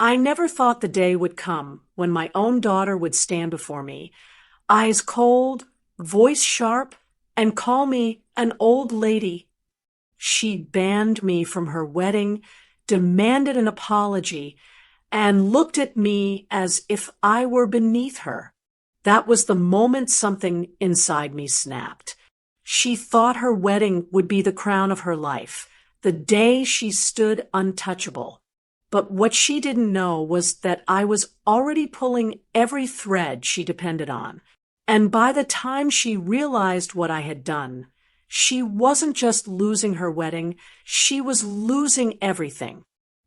I never thought the day would come when my own daughter would stand before me, eyes cold, voice sharp, and call me an old lady. She banned me from her wedding, demanded an apology, and looked at me as if I were beneath her. That was the moment something inside me snapped. She thought her wedding would be the crown of her life, the day she stood untouchable. But what she didn't know was that I was already pulling every thread she depended on. And by the time she realized what I had done, she wasn't just losing her wedding, she was losing everything.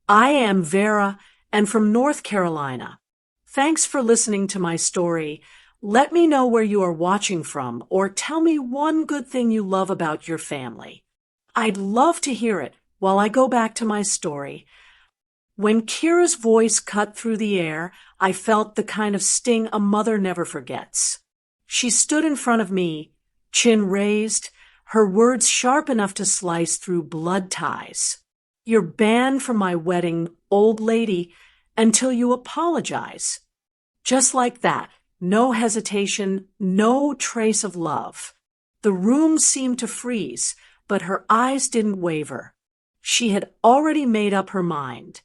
I am Vera, and from North Carolina. Thanks for listening to my story. Let me know where you are watching from, or tell me one good thing you love about your family. I'd love to hear it while I go back to my story. When Kira's voice cut through the air, I felt the kind of sting a mother never forgets. She stood in front of me, chin raised, her words sharp enough to slice through blood ties. You're banned from my wedding, old lady, until you apologize. Just like that. No hesitation, no trace of love. The room seemed to freeze, but her eyes didn't waver. She had already made up her mind.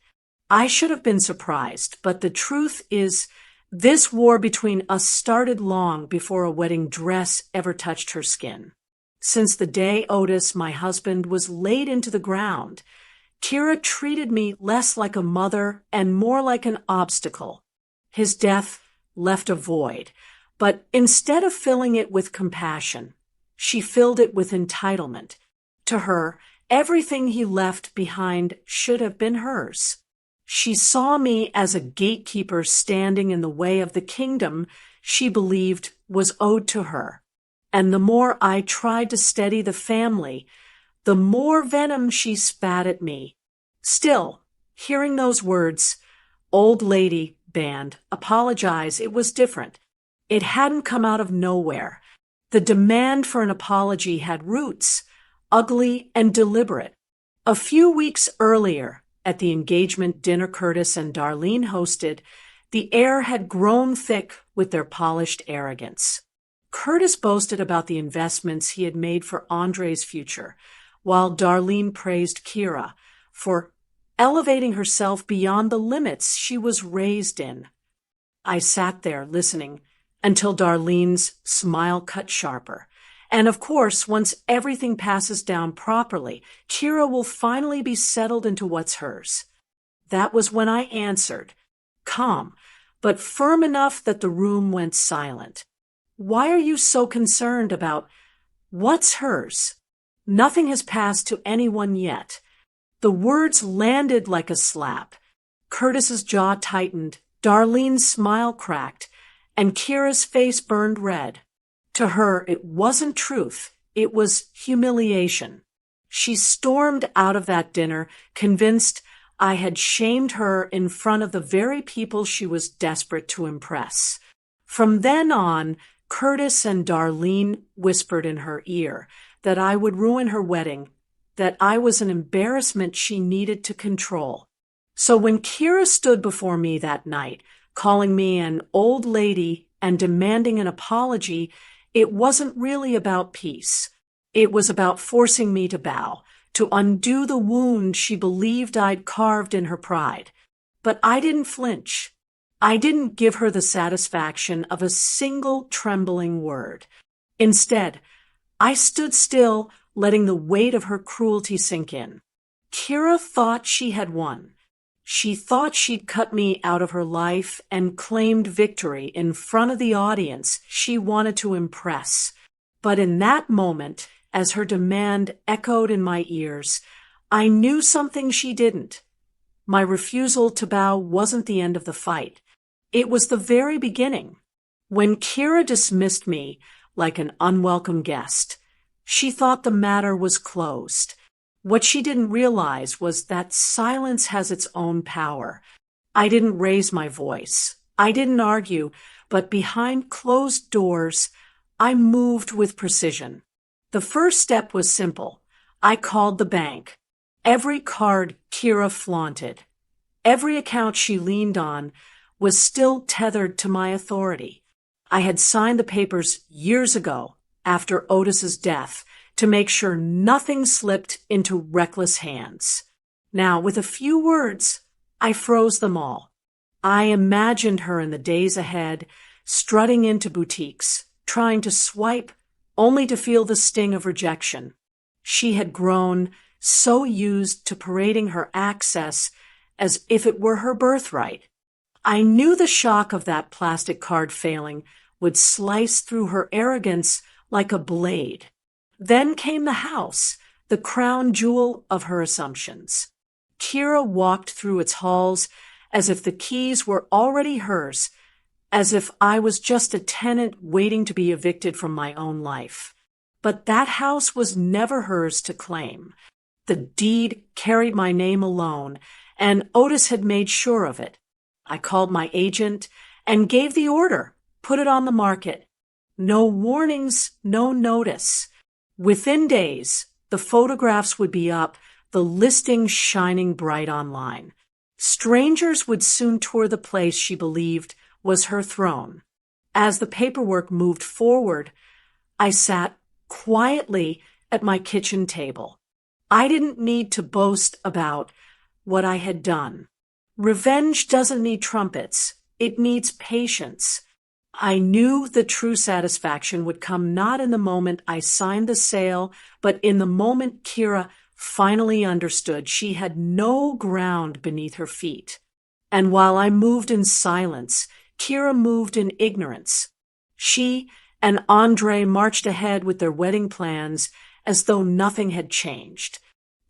I should have been surprised, but the truth is, this war between us started long before a wedding dress ever touched her skin. Since the day Otis, my husband, was laid into the ground, Kira treated me less like a mother and more like an obstacle. His death left a void, but instead of filling it with compassion, she filled it with entitlement. To her, everything he left behind should have been hers. She saw me as a gatekeeper standing in the way of the kingdom she believed was owed to her. And the more I tried to steady the family, the more venom she spat at me. Still, hearing those words, old lady, banned, apologize, it was different. It hadn't come out of nowhere. The demand for an apology had roots, ugly and deliberate. A few weeks earlier, at the engagement dinner Curtis and Darlene hosted, the air had grown thick with their polished arrogance. Curtis boasted about the investments he had made for Andre's future, while Darlene praised Kira for elevating herself beyond the limits she was raised in. I sat there listening until Darlene's smile cut sharper. And of course, once everything passes down properly, Kira will finally be settled into what's hers. That was when I answered, calm, but firm enough that the room went silent. Why are you so concerned about what's hers? Nothing has passed to anyone yet. The words landed like a slap. Curtis's jaw tightened, Darlene's smile cracked, and Kira's face burned red. To her, it wasn't truth. It was humiliation. She stormed out of that dinner, convinced I had shamed her in front of the very people she was desperate to impress. From then on, Curtis and Darlene whispered in her ear that I would ruin her wedding, that I was an embarrassment she needed to control. So when Kira stood before me that night, calling me an old lady and demanding an apology, it wasn't really about peace. It was about forcing me to bow, to undo the wound she believed I'd carved in her pride. But I didn't flinch. I didn't give her the satisfaction of a single trembling word. Instead, I stood still, letting the weight of her cruelty sink in. Kira thought she had won. She thought she'd cut me out of her life and claimed victory in front of the audience she wanted to impress. But in that moment, as her demand echoed in my ears, I knew something she didn't. My refusal to bow wasn't the end of the fight. It was the very beginning. When Kira dismissed me like an unwelcome guest, she thought the matter was closed. What she didn't realize was that silence has its own power. I didn't raise my voice. I didn't argue, but behind closed doors, I moved with precision. The first step was simple. I called the bank. Every card Kira flaunted. Every account she leaned on was still tethered to my authority. I had signed the papers years ago, after Otis's death, to make sure nothing slipped into reckless hands. Now, with a few words, I froze them all. I imagined her in the days ahead, strutting into boutiques, trying to swipe, only to feel the sting of rejection. She had grown so used to parading her access as if it were her birthright. I knew the shock of that plastic card failing would slice through her arrogance like a blade. Then came the house, the crown jewel of her assumptions. Kira walked through its halls as if the keys were already hers, as if I was just a tenant waiting to be evicted from my own life. But that house was never hers to claim. The deed carried my name alone, and Otis had made sure of it. I called my agent and gave the order, put it on the market. No warnings, no notice. Within days, the photographs would be up, the listing shining bright online. Strangers would soon tour the place she believed was her throne. As the paperwork moved forward, I sat quietly at my kitchen table. I didn't need to boast about what I had done. Revenge doesn't need trumpets. It needs patience. I knew the true satisfaction would come not in the moment I signed the sale, but in the moment Kira finally understood she had no ground beneath her feet. And while I moved in silence, Kira moved in ignorance. She and Andre marched ahead with their wedding plans as though nothing had changed.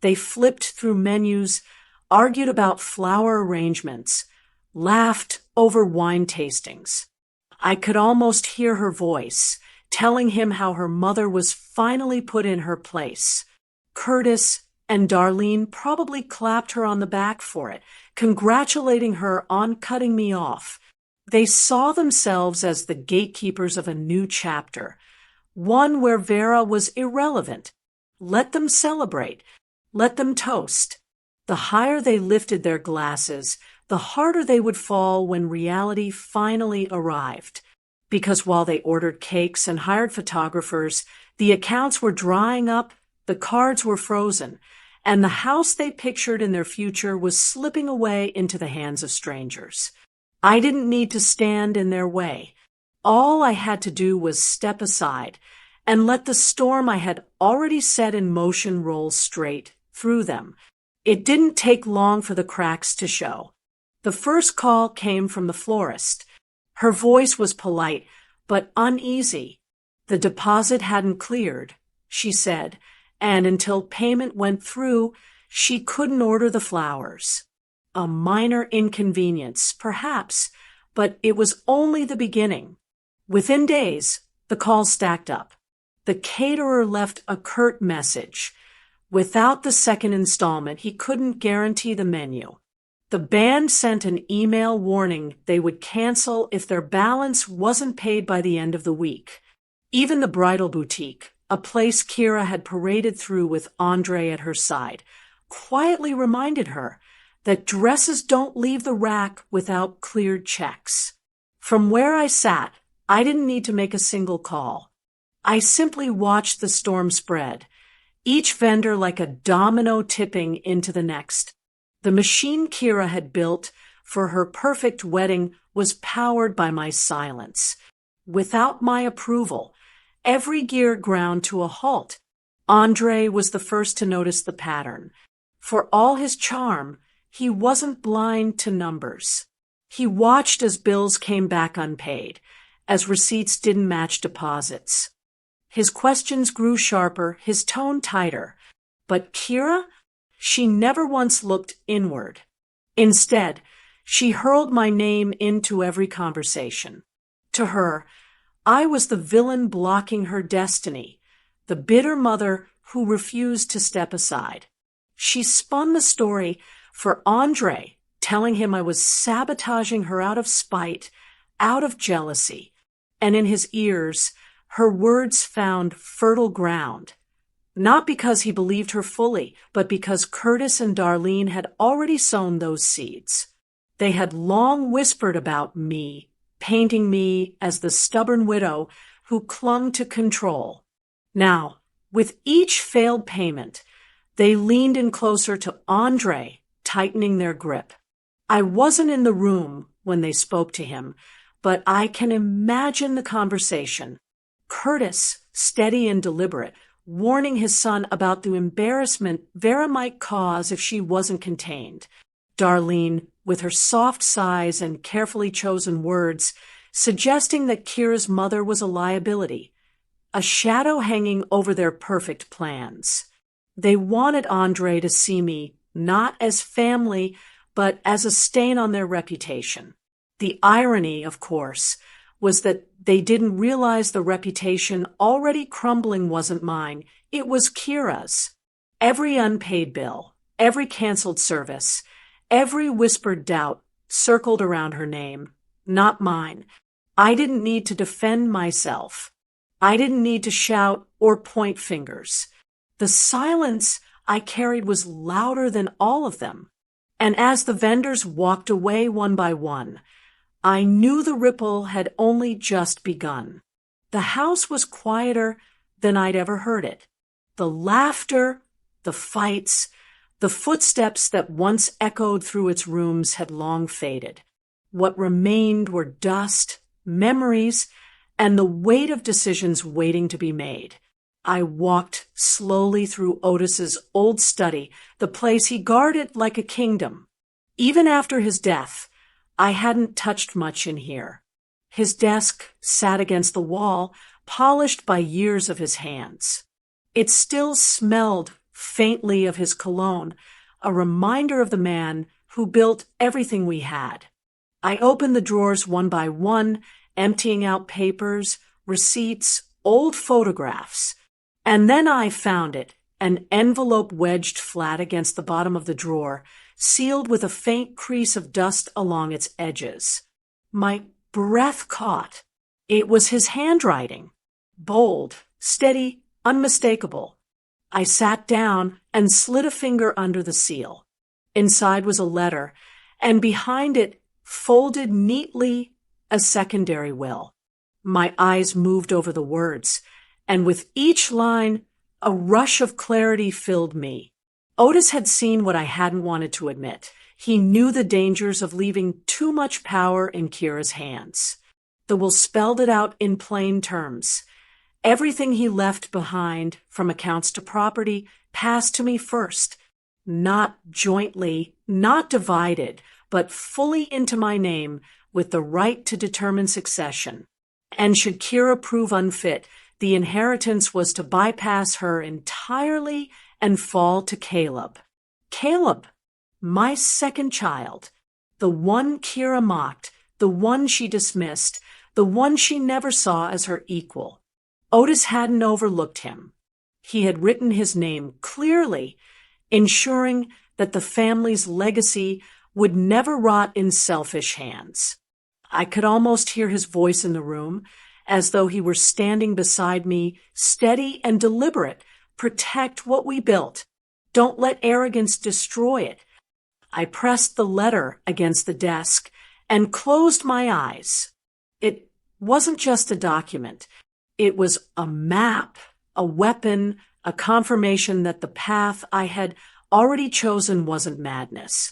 They flipped through menus, argued about flower arrangements, laughed over wine tastings. I could almost hear her voice, telling him how her mother was finally put in her place. Curtis and Darlene probably clapped her on the back for it, congratulating her on cutting me off. They saw themselves as the gatekeepers of a new chapter, one where Vera was irrelevant. Let them celebrate. Let them toast. The higher they lifted their glasses, the harder they would fall when reality finally arrived. Because while they ordered cakes and hired photographers, the accounts were drying up, the cards were frozen, and the house they pictured in their future was slipping away into the hands of strangers. I didn't need to stand in their way. All I had to do was step aside and let the storm I had already set in motion roll straight through them. It didn't take long for the cracks to show. The first call came from the florist. Her voice was polite, but uneasy. The deposit hadn't cleared, she said, and until payment went through, she couldn't order the flowers. A minor inconvenience, perhaps, but it was only the beginning. Within days, the calls stacked up. The caterer left a curt message. Without the second installment, he couldn't guarantee the menu. The band sent an email warning they would cancel if their balance wasn't paid by the end of the week. Even the bridal boutique, a place Kira had paraded through with Andre at her side, quietly reminded her that dresses don't leave the rack without cleared checks. From where I sat, I didn't need to make a single call. I simply watched the storm spread, each vendor like a domino tipping into the next. The machine Kira had built for her perfect wedding was powered by my silence. Without my approval, every gear ground to a halt. Andre was the first to notice the pattern. For all his charm, he wasn't blind to numbers. He watched as bills came back unpaid, as receipts didn't match deposits. His questions grew sharper, his tone tighter. But Kira? She never once looked inward. Instead, she hurled my name into every conversation. To her, I was the villain blocking her destiny, the bitter mother who refused to step aside. She spun the story for Andre, telling him I was sabotaging her out of spite, out of jealousy, and in his ears, her words found fertile ground. Not because he believed her fully, but because Curtis and Darlene had already sown those seeds. They had long whispered about me, painting me as the stubborn widow who clung to control. Now, with each failed payment, they leaned in closer to Andre, tightening their grip. I wasn't in the room when they spoke to him, but I can imagine the conversation. Curtis, steady and deliberate, warning his son about the embarrassment Vera might cause if she wasn't contained. Darlene, with her soft sighs and carefully chosen words, suggesting that Kira's mother was a liability, a shadow hanging over their perfect plans. They wanted Andre to see me not as family, but as a stain on their reputation. The irony, of course, was that they didn't realize the reputation already crumbling wasn't mine. It was Kira's. Every unpaid bill, every canceled service, every whispered doubt circled around her name, not mine. I didn't need to defend myself. I didn't need to shout or point fingers. The silence I carried was louder than all of them. And as the vendors walked away one by one, I knew the ripple had only just begun. The house was quieter than I'd ever heard it. The laughter, the fights, the footsteps that once echoed through its rooms had long faded. What remained were dust, memories, and the weight of decisions waiting to be made. I walked slowly through Otis's old study, the place he guarded like a kingdom. Even after his death, I hadn't touched much in here. His desk sat against the wall, polished by years of his hands. It still smelled faintly of his cologne, a reminder of the man who built everything we had. I opened the drawers one by one, emptying out papers, receipts, old photographs. And then I found it, an envelope wedged flat against the bottom of the drawer, sealed with a faint crease of dust along its edges. My breath caught. It was his handwriting. Bold, steady, unmistakable. I sat down and slid a finger under the seal. Inside was a letter, and behind it, folded neatly, a secondary will. My eyes moved over the words, and with each line, a rush of clarity filled me. Otis had seen what I hadn't wanted to admit. He knew the dangers of leaving too much power in Kira's hands. The will spelled it out in plain terms. Everything he left behind, from accounts to property, passed to me first. Not jointly, not divided, but fully into my name with the right to determine succession. And should Kira prove unfit, the inheritance was to bypass her entirely and fall to Caleb. Caleb, my second child, the one Kira mocked, the one she dismissed, the one she never saw as her equal. Otis hadn't overlooked him. He had written his name clearly, ensuring that the family's legacy would never rot in selfish hands. I could almost hear his voice in the room, as though he were standing beside me, steady and deliberate. Protect what we built. Don't let arrogance destroy it. I pressed the letter against the desk and closed my eyes. It wasn't just a document. It was a map, a weapon, a confirmation that the path I had already chosen wasn't madness.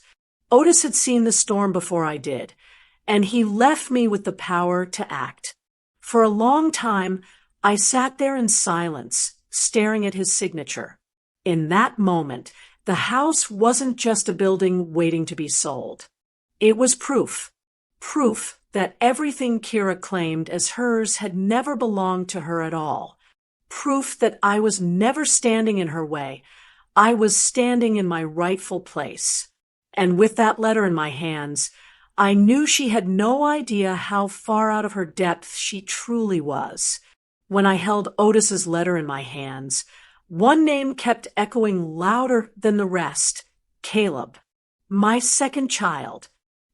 Otis had seen the storm before I did, and he left me with the power to act. For a long time, I sat there in silence, staring at his signature. In that moment, the house wasn't just a building waiting to be sold. It was proof that everything Kira claimed as hers had never belonged to her at all. Proof that I was never standing in her way. I was standing in my rightful place. And with that letter in my hands, I knew she had no idea how far out of her depth she truly was. When I held Otis's letter in my hands, one name kept echoing louder than the rest: Caleb, my second child,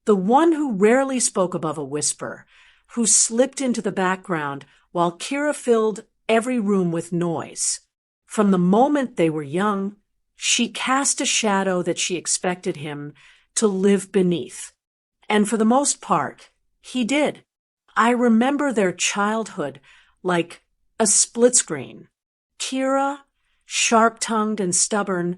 the one who rarely spoke above a whisper, who slipped into the background while Kira filled every room with noise. From the moment they were young, she cast a shadow that she expected him to live beneath. And for the most part, he did. I remember their childhood like a split screen. Kira, sharp-tongued and stubborn,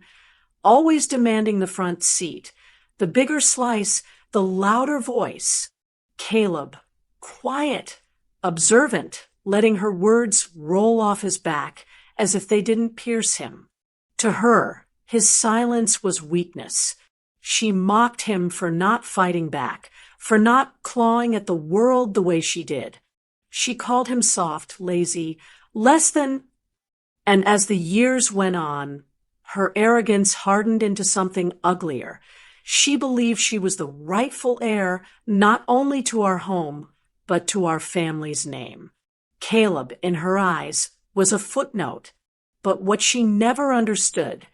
always demanding the front seat. The bigger slice, the louder voice. Caleb, quiet, observant, letting her words roll off his back as if they didn't pierce him. To her, his silence was weakness. She mocked him for not fighting back, for not clawing at the world the way she did. She called him soft, lazy, less than... And as the years went on, her arrogance hardened into something uglier. She believed she was the rightful heir not only to our home, but to our family's name. Caleb, in her eyes, was a footnote. But what she never understood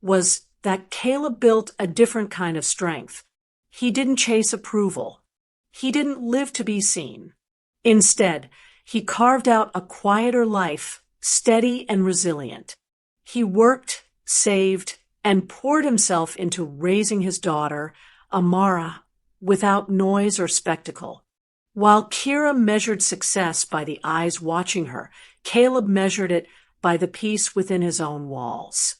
was that Caleb built a different kind of strength. He didn't chase approval. He didn't live to be seen. Instead, he carved out a quieter life, steady and resilient. He worked, saved, and poured himself into raising his daughter, Amara, without noise or spectacle. While Kira measured success by the eyes watching her, Caleb measured it by the peace within his own walls.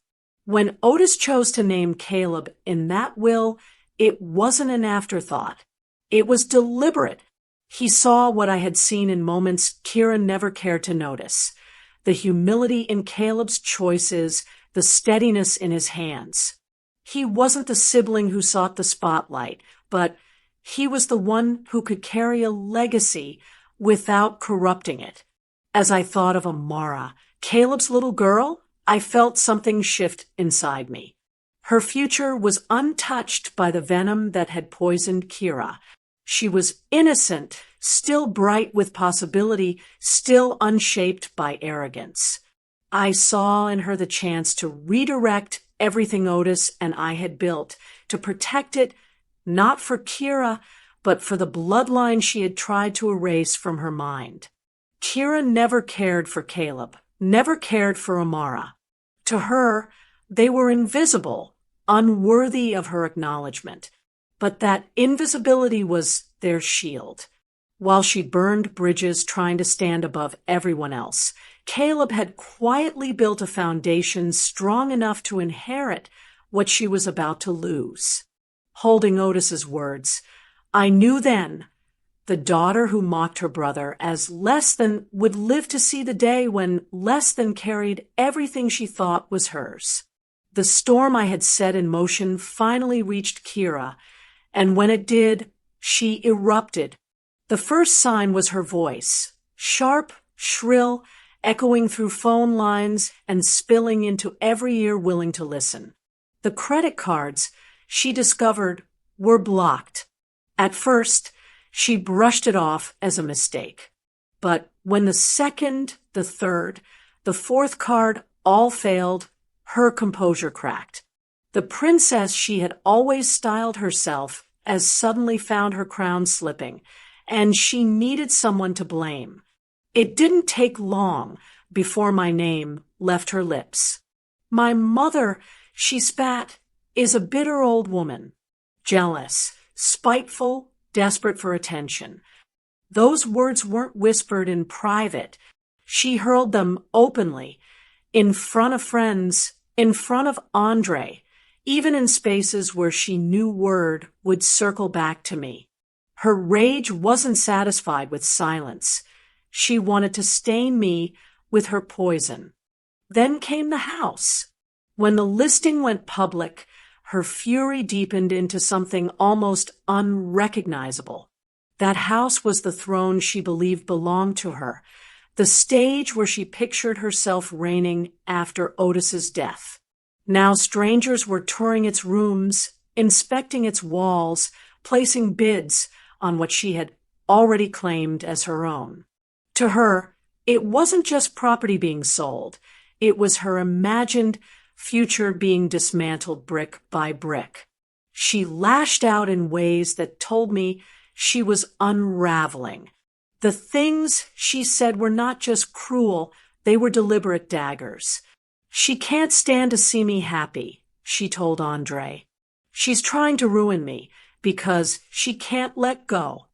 When Otis chose to name Caleb in that will, it wasn't an afterthought. It was deliberate. He saw what I had seen in moments Kira never cared to notice. The humility in Caleb's choices, the steadiness in his hands. He wasn't the sibling who sought the spotlight, but he was the one who could carry a legacy without corrupting it. As I thought of Amara, Caleb's little girl, I felt something shift inside me. Her future was untouched by the venom that had poisoned Kira. She was innocent, still bright with possibility, still unshaped by arrogance. I saw in her the chance to redirect everything Otis and I had built, to protect it, not for Kira, but for the bloodline she had tried to erase from her mind. Kira never cared for Caleb, never cared for Amara. To her, they were invisible, unworthy of her acknowledgement. But that invisibility was their shield. While she burned bridges trying to stand above everyone else, Caleb had quietly built a foundation strong enough to inherit what she was about to lose. Holding Otis's words, I knew then the daughter who mocked her brother as less than would live to see the day when less than carried everything she thought was hers. The storm I had set in motion finally reached Kira, and when it did, she erupted. The first sign was her voice, sharp, shrill, echoing through phone lines and spilling into every ear willing to listen. The credit cards, she discovered, were blocked. At first, she brushed it off as a mistake. But when the second, the third, the fourth card all failed, her composure cracked. The princess she had always styled herself as suddenly found her crown slipping, and she needed someone to blame. It didn't take long before my name left her lips. My mother, she spat, is a bitter old woman, jealous, spiteful, desperate for attention. Those words weren't whispered in private. She hurled them openly, in front of friends, in front of Andre, even in spaces where she knew word would circle back to me. Her rage wasn't satisfied with silence. She wanted to stain me with her poison. Then came the house. When the listing went public, her fury deepened into something almost unrecognizable. That house was the throne she believed belonged to her, the stage where she pictured herself reigning after Otis's death. Now strangers were touring its rooms, inspecting its walls, placing bids on what she had already claimed as her own. To her, it wasn't just property being sold. It was her imagined future being dismantled brick by brick. She lashed out in ways that told me she was unraveling. The things she said were not just cruel, they were deliberate daggers. She can't stand to see me happy, she told Andre. She's trying to ruin me because she can't let go.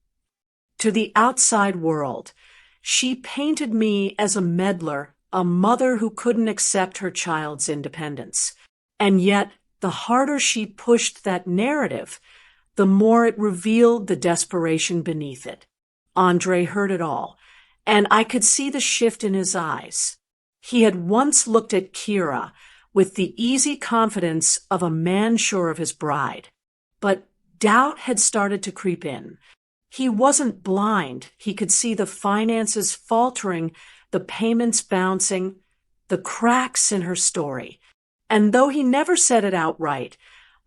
To the outside world, she painted me as a meddler, a mother who couldn't accept her child's independence. And yet, the harder she pushed that narrative, the more it revealed the desperation beneath it. Andre heard it all, and I could see the shift in his eyes. He had once looked at Kira with the easy confidence of a man sure of his bride. But doubt had started to creep in. He wasn't blind. He could see the finances faltering, the payments bouncing, the cracks in her story. And though he never said it outright,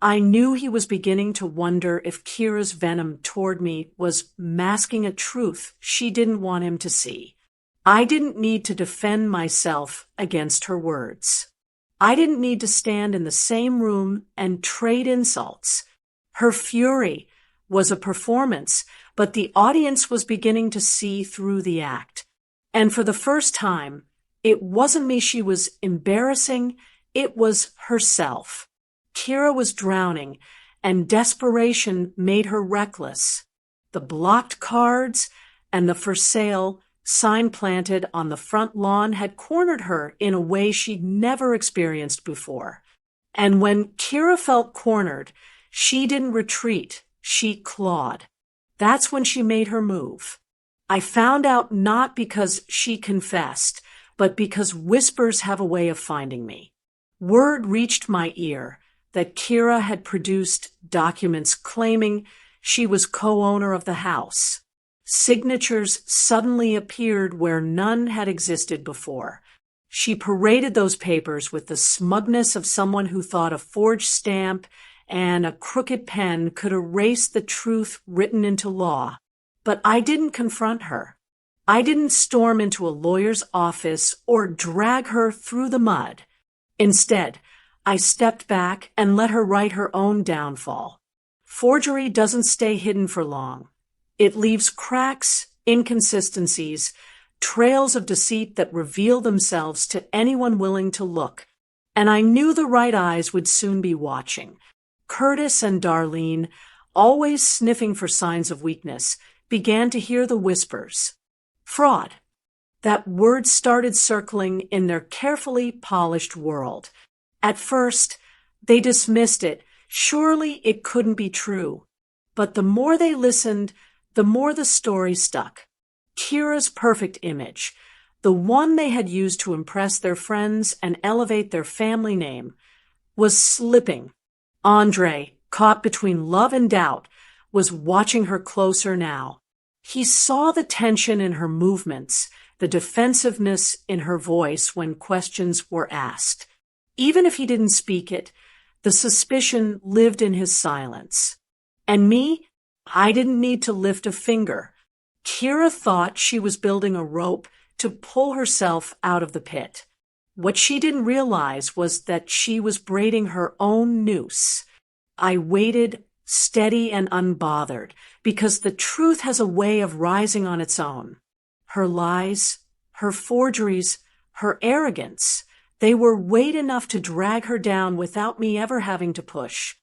I knew he was beginning to wonder if Kira's venom toward me was masking a truth she didn't want him to see. I didn't need to defend myself against her words. I didn't need to stand in the same room and trade insults. Her fury was a performance, but the audience was beginning to see through the act. And for the first time, it wasn't me she was embarrassing, it was herself. Kira was drowning, and desperation made her reckless. The blocked cards and the for sale sign planted on the front lawn had cornered her in a way she'd never experienced before. And when Kira felt cornered, she didn't retreat, she clawed. That's when she made her move. I found out not because she confessed, but because whispers have a way of finding me. Word reached my ear that Kira had produced documents claiming she was co-owner of the house. Signatures suddenly appeared where none had existed before. She paraded those papers with the smugness of someone who thought a forged stamp and a crooked pen could erase the truth written into law. But I didn't confront her. I didn't storm into a lawyer's office or drag her through the mud. Instead, I stepped back and let her write her own downfall. Forgery doesn't stay hidden for long. It leaves cracks, inconsistencies, trails of deceit that reveal themselves to anyone willing to look. And I knew the right eyes would soon be watching. Curtis and Darlene, always sniffing for signs of weakness, began to hear the whispers. Fraud. That word started circling in their carefully polished world. At first, they dismissed it. Surely it couldn't be true. But the more they listened, the more the story stuck. Kira's perfect image, the one they had used to impress their friends and elevate their family name, was slipping. Andre, caught between love and doubt, was watching her closer now. He saw the tension in her movements, the defensiveness in her voice when questions were asked. Even if he didn't speak it, the suspicion lived in his silence. And me, I didn't need to lift a finger. Kira thought she was building a rope to pull herself out of the pit. What she didn't realize was that she was braiding her own noose. I waited, steady and unbothered, because the truth has a way of rising on its own. Her lies, her forgeries, her arrogance, they were weight enough to drag her down without me ever having to push.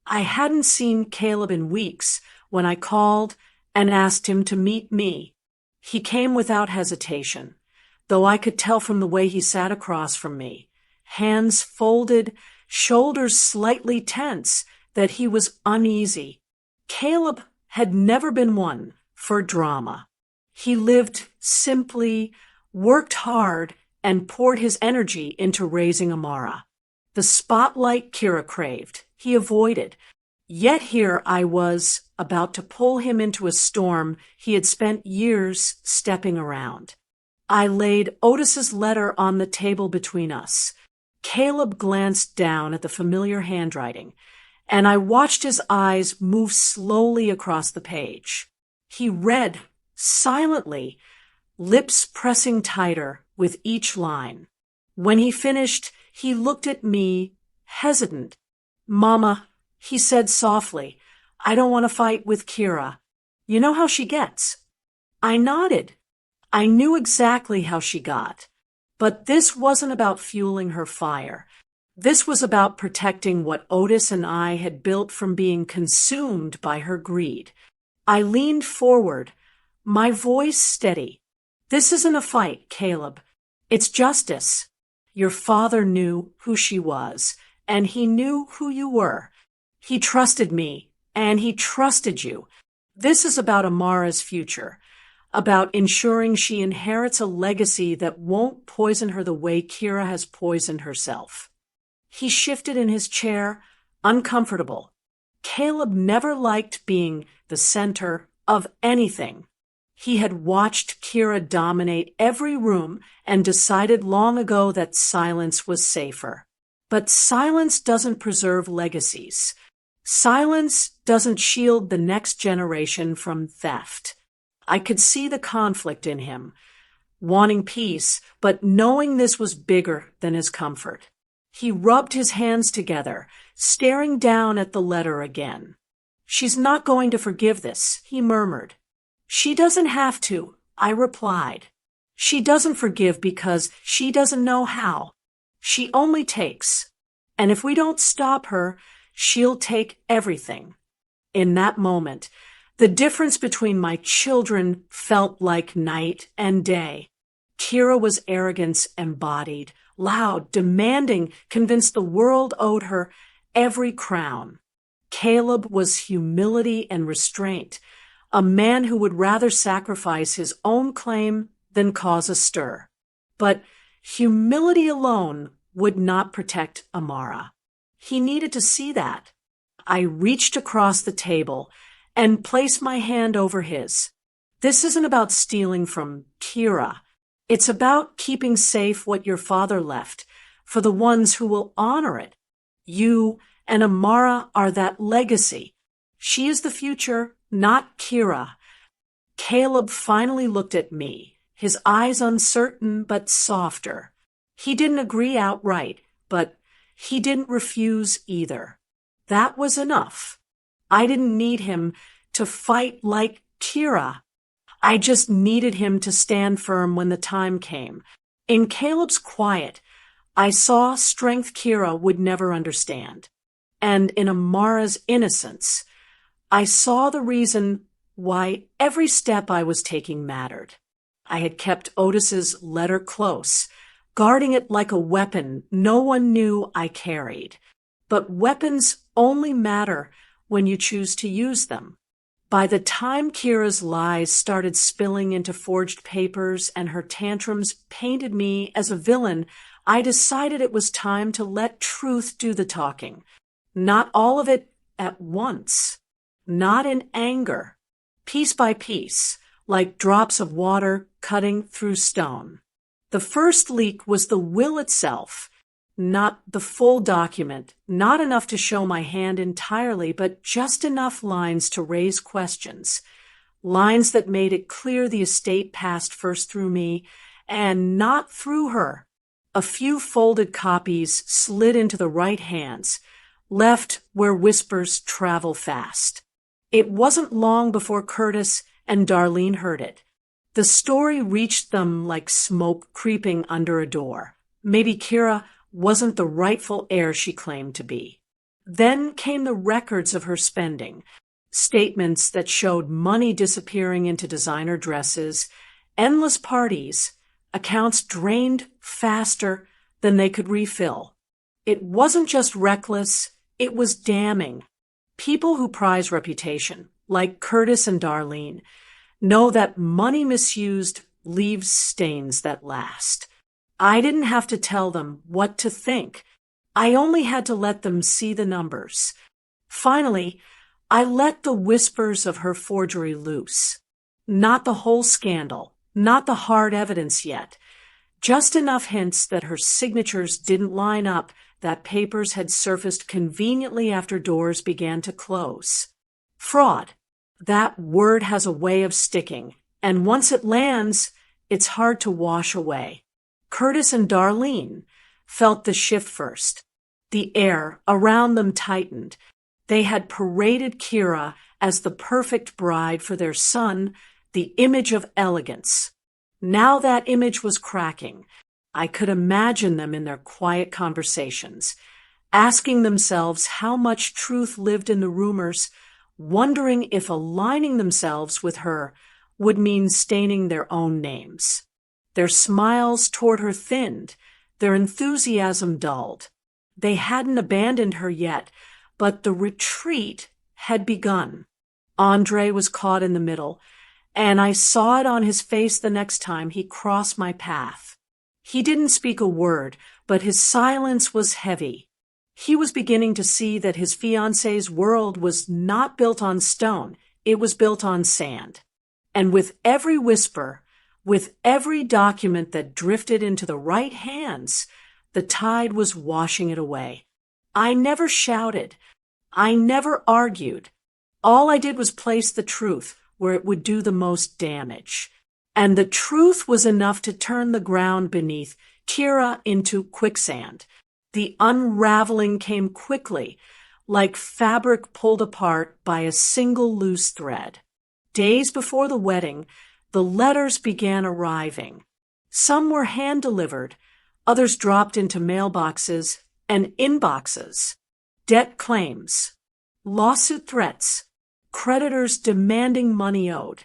I hadn't seen Caleb in weeks when I called and asked him to meet me. He came without hesitation, though I could tell from the way he sat across from me, hands folded, shoulders slightly tense, that he was uneasy. Caleb had never been one for drama. He lived simply, worked hard, and poured his energy into raising Amara. The spotlight Kira craved, he avoided. Yet here I was, about to pull him into a storm he had spent years stepping around. I laid Otis's letter on the table between us. Caleb glanced down at the familiar handwriting, and I watched his eyes move slowly across the page. He read, silently, lips pressing tighter with each line. When he finished, he looked at me, hesitant. "Mama," he said softly, "I don't want to fight with Kira. You know how she gets." I nodded. I knew exactly how she got. But this wasn't about fueling her fire. This was about protecting what Otis and I had built from being consumed by her greed. I leaned forward, my voice steady. This isn't a fight, Caleb. It's justice. Your father knew who she was, and he knew who you were. He trusted me, and he trusted you. This is about Amara's future, about ensuring she inherits a legacy that won't poison her the way Kira has poisoned herself. He shifted in his chair, uncomfortable. Caleb never liked being the center of anything. He had watched Kira dominate every room and decided long ago that silence was safer. But silence doesn't preserve legacies. Silence doesn't shield the next generation from theft. I could see the conflict in him, wanting peace, but knowing this was bigger than his comfort. He rubbed his hands together, staring down at the letter again. She's not going to forgive this, he murmured. She doesn't have to, I replied. She doesn't forgive because she doesn't know how. She only takes. And if we don't stop her, she'll take everything. In that moment, the difference between my children felt like night and day. Kira was arrogance embodied, loud, demanding, convinced the world owed her every crown. Caleb was humility and restraint, a man who would rather sacrifice his own claim than cause a stir. But humility alone would not protect Amara. He needed to see that. I reached across the table and placed my hand over his. This isn't about stealing from Kira. It's about keeping safe what your father left for the ones who will honor it. You and Amara are that legacy. She is the future, not Kira. Caleb finally looked at me, his eyes uncertain but softer. He didn't agree outright, but he didn't refuse either. That was enough. I didn't need him to fight like Kira. I just needed him to stand firm when the time came. In Caleb's quiet, I saw strength Kira would never understand. And in Amara's innocence, I saw the reason why every step I was taking mattered. I had kept Otis's letter close, guarding it like a weapon no one knew I carried. But weapons only matter when you choose to use them. By the time Kira's lies started spilling into forged papers and her tantrums painted me as a villain, I decided it was time to let truth do the talking. Not all of it at once. Not in anger. Piece by piece, like drops of water cutting through stone. The first leak was the will itself, not the full document, not enough to show my hand entirely, but just enough lines to raise questions. Lines that made it clear the estate passed first through me and not through her. A few folded copies slid into the right hands, left where whispers travel fast. It wasn't long before Curtis and Darlene heard it. The story reached them like smoke creeping under a door. Maybe Kira wasn't the rightful heir she claimed to be. Then came the records of her spending, statements that showed money disappearing into designer dresses, endless parties, accounts drained faster than they could refill. It wasn't just reckless, it was damning. People who prize reputation, like Curtis and Darlene, know that money misused leaves stains that last. I didn't have to tell them what to think. I only had to let them see the numbers. Finally, I let the whispers of her forgery loose. Not the whole scandal, not the hard evidence yet. Just enough hints that her signatures didn't line up, that papers had surfaced conveniently after doors began to close. Fraud. That word has a way of sticking, and once it lands, it's hard to wash away. Curtis and Darlene felt the shift first. The air around them tightened. They had paraded Kira as the perfect bride for their son, the image of elegance. Now that image was cracking. I could imagine them in their quiet conversations, asking themselves how much truth lived in the rumors, wondering if aligning themselves with her would mean staining their own names. Their smiles toward her thinned, their enthusiasm dulled. They hadn't abandoned her yet, but the retreat had begun. Andre was caught in the middle, and I saw it on his face the next time he crossed my path. He didn't speak a word, but his silence was heavy. He was beginning to see that his fiancée's world was not built on stone, it was built on sand. And with every whisper, with every document that drifted into the right hands, the tide was washing it away. I never shouted. I never argued. All I did was place the truth where it would do the most damage. And the truth was enough to turn the ground beneath Kira into quicksand. The unraveling came quickly, like fabric pulled apart by a single loose thread. Days before the wedding, the letters began arriving. Some were hand-delivered, others dropped into mailboxes and inboxes. Debt claims, lawsuit threats, creditors demanding money owed.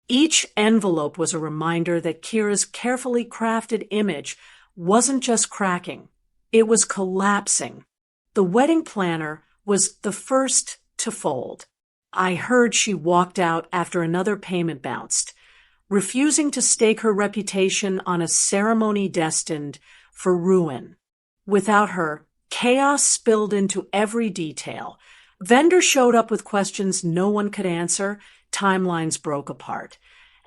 Each envelope was a reminder that Kira's carefully crafted image wasn't just cracking, it was collapsing. The wedding planner was the first to fold. I heard she walked out after another payment bounced, refusing to stake her reputation on a ceremony destined for ruin. Without her, chaos spilled into every detail. Vendors showed up with questions no one could answer, timelines broke apart,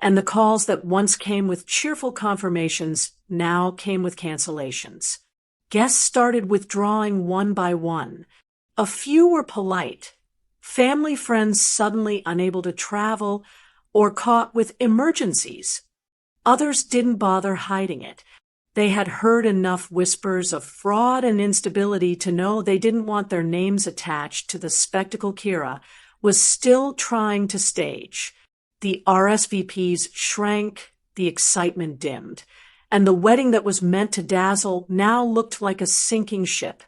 and the calls that once came with cheerful confirmations now came with cancellations. Guests started withdrawing one by one. A few were polite. Family friends suddenly unable to travel or caught with emergencies. Others didn't bother hiding it. They had heard enough whispers of fraud and instability to know they didn't want their names attached to the spectacle Kira was still trying to stage. The RSVPs shrank, the excitement dimmed, and the wedding that was meant to dazzle now looked like a sinking ship.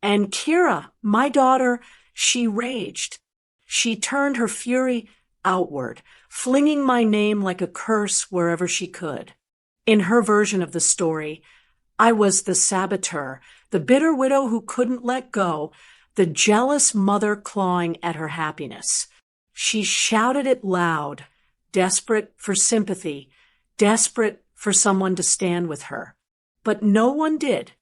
And Kira, my daughter, she raged. She turned her fury outward, flinging my name like a curse wherever she could. In her version of the story, I was the saboteur, the bitter widow who couldn't let go, the jealous mother clawing at her happiness. She shouted it loud, desperate for sympathy, desperate for someone to stand with her. But no one did.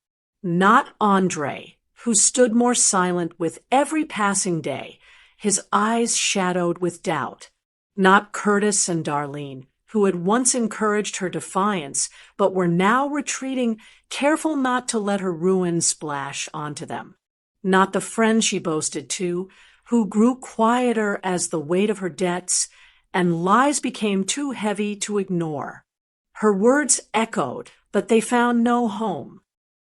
Not Andre, who stood more silent with every passing day, his eyes shadowed with doubt. Not Curtis and Darlene, who had once encouraged her defiance, but were now retreating, careful not to let her ruin splash onto them. Not the friend she boasted to, who grew quieter as the weight of her debts and lies became too heavy to ignore. Her words echoed, but they found no home.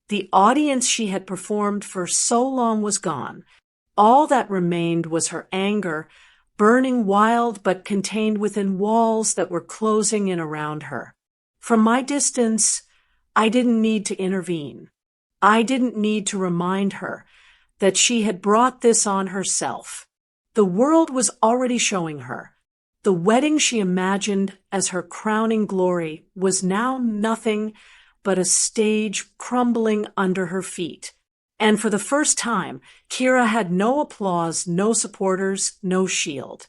The audience she had performed for so long was gone. All that remained was her anger, burning wild but contained within walls that were closing in around her. From my distance, I didn't need to intervene. I didn't need to remind her that she had brought this on herself. The world was already showing her. The wedding she imagined as her crowning glory was now nothing but a stage crumbling under her feet. And for the first time, Kira had no applause, no supporters, no shield.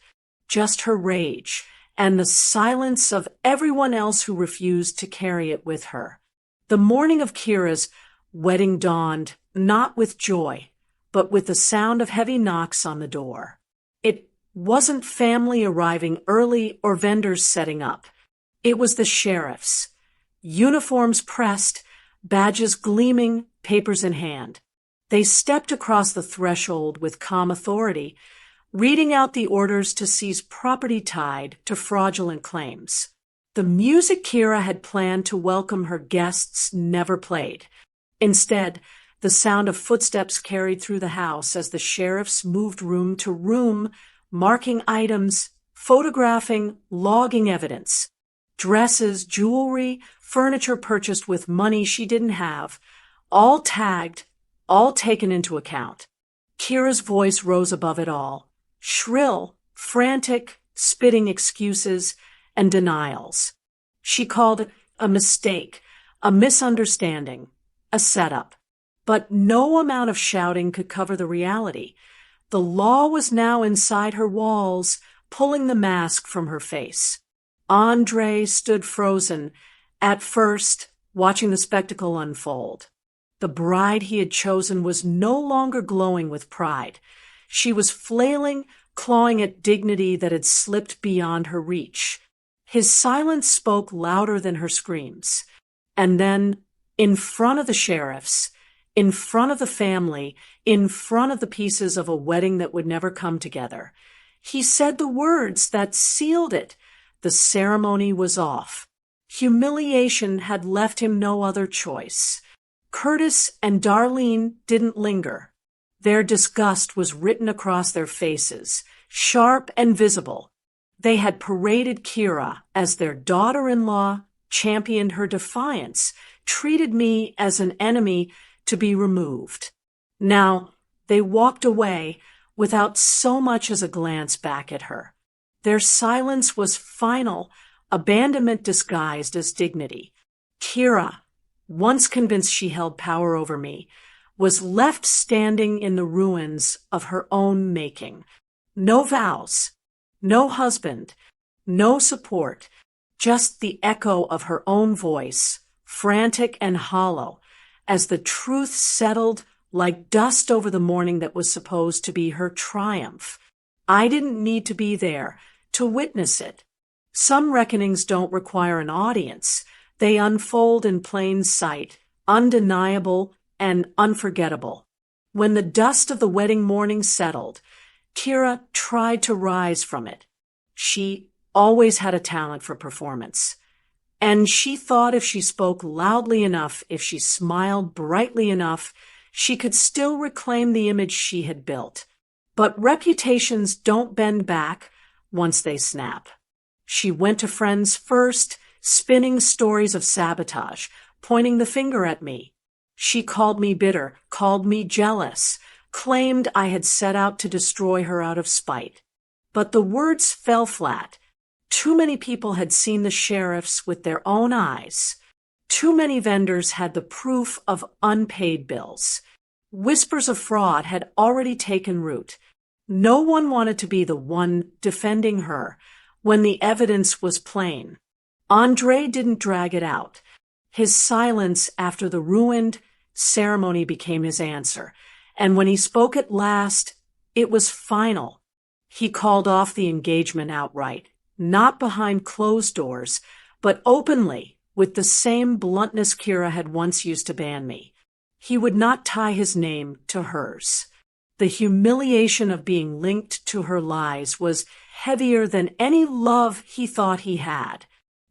Just her rage and the silence of everyone else who refused to carry it with her. The morning of Kira's wedding dawned not with joy, but with the sound of heavy knocks on the door. It wasn't family arriving early or vendors setting up. It was the sheriffs. Uniforms pressed, badges gleaming, papers in hand. They stepped across the threshold with calm authority, reading out the orders to seize property tied to fraudulent claims. The music Kira had planned to welcome her guests never played. Instead, the sound of footsteps carried through the house as the sheriffs moved room to room, marking items, photographing, logging evidence. Dresses, jewelry, furniture purchased with money she didn't have, all tagged, all taken into account. Kira's voice rose above it all, shrill, frantic, spitting excuses and denials. She called it a mistake, a misunderstanding, a setup. But no amount of shouting could cover the reality. The law was now inside her walls, pulling the mask from her face. Andre stood frozen, at first, watching the spectacle unfold. The bride he had chosen was no longer glowing with pride. She was flailing, clawing at dignity that had slipped beyond her reach. His silence spoke louder than her screams. And then, in front of the sheriffs, in front of the family, in front of the pieces of a wedding that would never come together, he said the words that sealed it. The ceremony was off. Humiliation had left him no other choice. Curtis and Darlene didn't linger. Their disgust was written across their faces, sharp and visible. They had paraded Kira as their daughter-in-law, championed her defiance, treated me as an enemy to be removed. Now, they walked away without so much as a glance back at her. Their silence was final, abandonment disguised as dignity. Kira, once convinced she held power over me, was left standing in the ruins of her own making. No vows, no husband, no support, just the echo of her own voice, frantic and hollow, as the truth settled like dust over the morning that was supposed to be her triumph. I didn't need to be there to witness it. Some reckonings don't require an audience. They unfold in plain sight, undeniable and unforgettable. When the dust of the wedding morning settled, Kira tried to rise from it. She always had a talent for performance. And she thought if she spoke loudly enough, if she smiled brightly enough, she could still reclaim the image she had built. But reputations don't bend back once they snap. She went to friends first, spinning stories of sabotage, pointing the finger at me. She called me bitter, called me jealous, claimed I had set out to destroy her out of spite. But the words fell flat. Too many people had seen the sheriffs with their own eyes. Too many vendors had the proof of unpaid bills. Whispers of fraud had already taken root. No one wanted to be the one defending her when the evidence was plain. Andre didn't drag it out. His silence after the ruined ceremony became his answer, and when he spoke at last, it was final. He called off the engagement outright, not behind closed doors, but openly, with the same bluntness Kira had once used to ban me. He would not tie his name to hers. The humiliation of being linked to her lies was heavier than any love he thought he had.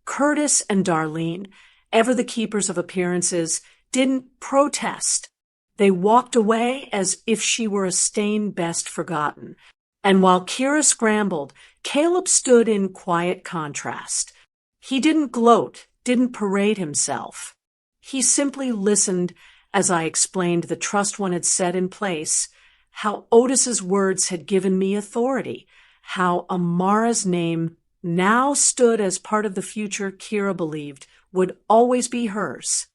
Curtis and Darlene, ever the keepers of appearances, didn't protest. They walked away as if she were a stain best forgotten. And while Kira scrambled, Caleb stood in quiet contrast. He didn't gloat, didn't parade himself. He simply listened as I explained the trust one had set in place, how Otis's words had given me authority, how Amara's name now stood as part of the future Kira believed would always be hers.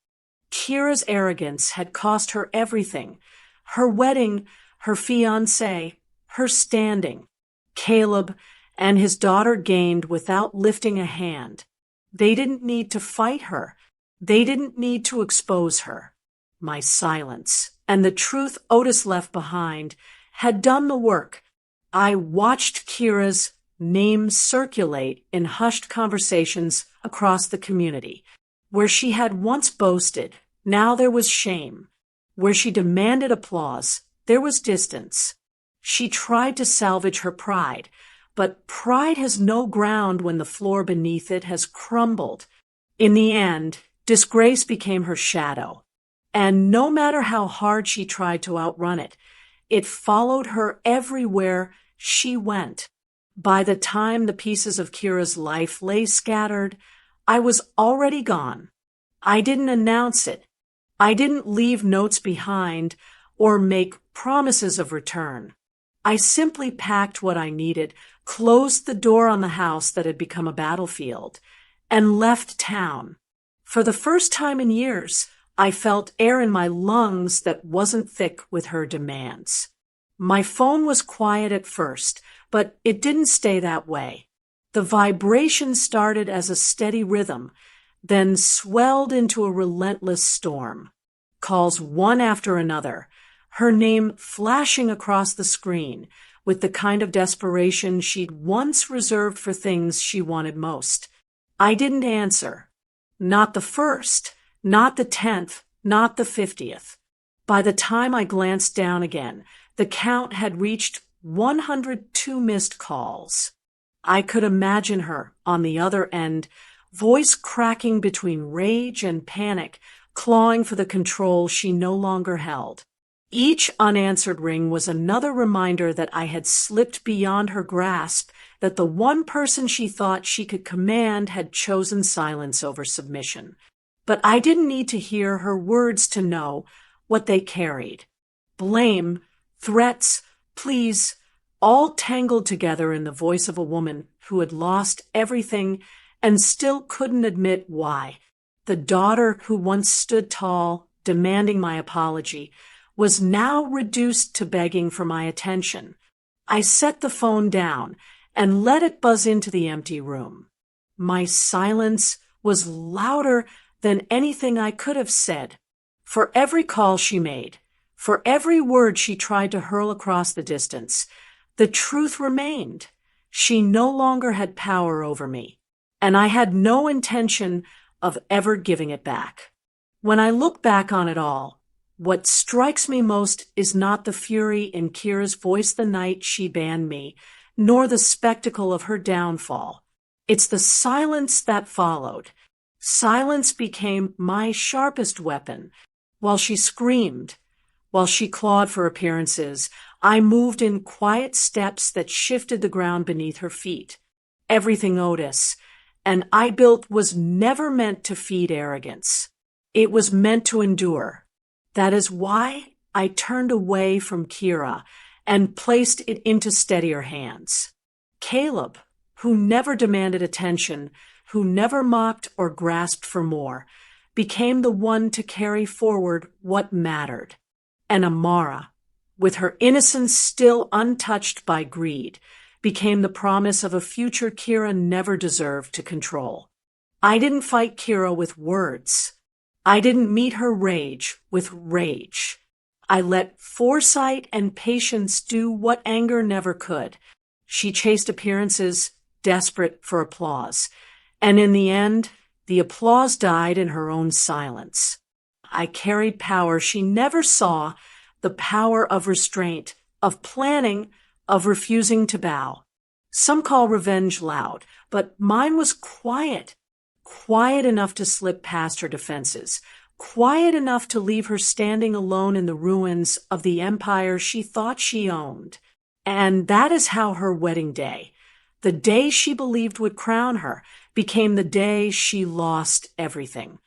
Kira's arrogance had cost her everything, her wedding, her fiancé, her standing. Caleb and his daughter gained without lifting a hand. They didn't need to fight her. They didn't need to expose her. My silence and the truth Otis left behind had done the work. I watched Kira's name circulate in hushed conversations across the community. Where she had once boasted, now there was shame. Where she demanded applause, there was distance. She tried to salvage her pride, but pride has no ground when the floor beneath it has crumbled. In the end, disgrace became her shadow. And no matter how hard she tried to outrun it, it followed her everywhere she went. By the time the pieces of Kira's life lay scattered, I was already gone. I didn't announce it. I didn't leave notes behind or make promises of return. I simply packed what I needed, closed the door on the house that had become a battlefield, and left town. For the first time in years, I felt air in my lungs that wasn't thick with her demands. My phone was quiet at first, but it didn't stay that way. The vibration started as a steady rhythm, then swelled into a relentless storm. Calls one after another, her name flashing across the screen with the kind of desperation she'd once reserved for things she wanted most. I didn't answer. Not the first, not the 10th, not the 50th. By the time I glanced down again, the count had reached 102 missed calls. I could imagine her on the other end, voice cracking between rage and panic, clawing for the control she no longer held. Each unanswered ring was another reminder that I had slipped beyond her grasp, that the one person she thought she could command had chosen silence over submission. But I didn't need to hear her words to know what they carried. Blame, threats, pleas, all tangled together in the voice of a woman who had lost everything and still couldn't admit why. The daughter who once stood tall, demanding my apology, was now reduced to begging for my attention. I set the phone down and let it buzz into the empty room. My silence was louder than anything I could have said. For every call she made, for every word she tried to hurl across the distance, the truth remained. She no longer had power over me, and I had no intention of ever giving it back. When I look back on it all, what strikes me most is not the fury in Kira's voice the night she banned me, nor the spectacle of her downfall. It's the silence that followed. Silence became my sharpest weapon. While she screamed, while she clawed for appearances, I moved in quiet steps that shifted the ground beneath her feet. Everything Otis and I built was never meant to feed arrogance. It was meant to endure. That is why I turned away from Kira and placed it into steadier hands. Caleb, who never demanded attention, who never mocked or grasped for more, became the one to carry forward what mattered. And Amara, with her innocence still untouched by greed, became the promise of a future Kira never deserved to control. I didn't fight Kira with words. I didn't meet her rage with rage. I let foresight and patience do what anger never could. She chased appearances, desperate for applause. And in the end, the applause died in her own silence. I carried power she never saw, the power of restraint, of planning, of refusing to bow. Some call revenge loud, but mine was quiet. Quiet enough to slip past her defenses. Quiet enough to leave her standing alone in the ruins of the empire she thought she owned. And that is how her wedding day, the day she believed would crown her, became the day she lost everything.